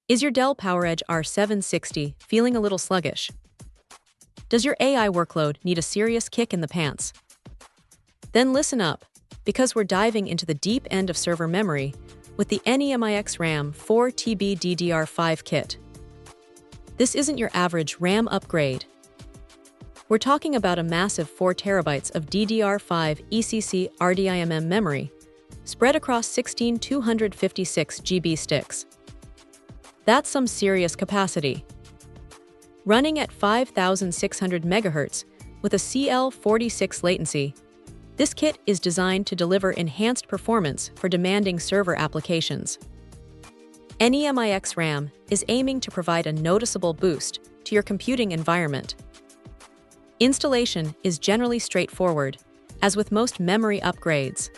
Is your Dell PowerEdge R760 feeling a little sluggish? Does your AI workload need a serious kick in the pants? Then listen up, because we're diving into the deep end of server memory with the NEMIX RAM 4TB DDR5 kit. This isn't your average RAM upgrade. We're talking about a massive 4 terabytes of DDR5 ECC RDIMM memory spread across 16 256 GB sticks. That's some serious capacity. Running at 5,600 MHz with a CL46 latency, this kit is designed to deliver enhanced performance for demanding server applications. NEMIX RAM is aiming to provide a noticeable boost to your computing environment. Installation is generally straightforward, as with most memory upgrades.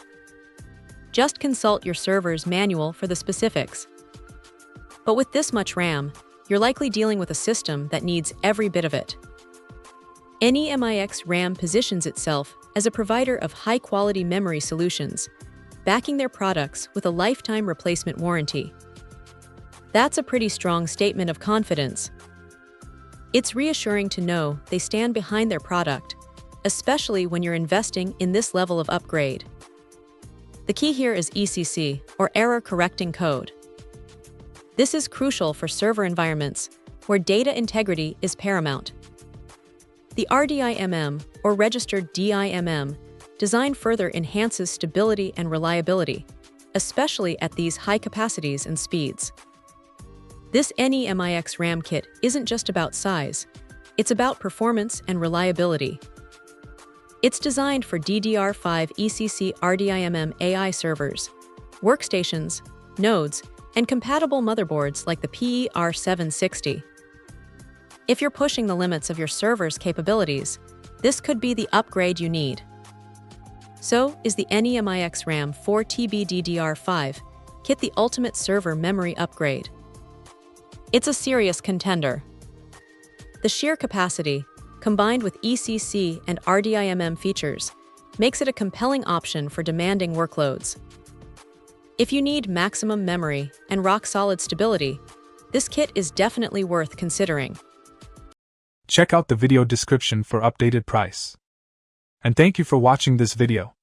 Just consult your server's manual for the specifics. But with this much RAM, you're likely dealing with a system that needs every bit of it. NEMIX RAM positions itself as a provider of high-quality memory solutions, backing their products with a lifetime replacement warranty. That's a pretty strong statement of confidence. It's reassuring to know they stand behind their product, especially when you're investing in this level of upgrade. The key here is ECC, or error-correcting code. This is crucial for server environments where data integrity is paramount. The RDIMM, or registered DIMM, design further enhances stability and reliability, especially at these high capacities and speeds. This NEMIX RAM kit isn't just about size, it's about performance and reliability. It's designed for DDR5 ECC RDIMM AI servers, workstations, nodes, and compatible motherboards like the PE-R760. If you're pushing the limits of your server's capabilities, this could be the upgrade you need. So, is the NEMIX RAM 4TB DDR5 kit the ultimate server memory upgrade? It's a serious contender. The sheer capacity, combined with ECC and RDIMM features, makes it a compelling option for demanding workloads. If you need maximum memory and rock-solid stability, this kit is definitely worth considering. Check out the video description for updated price. And thank you for watching this video.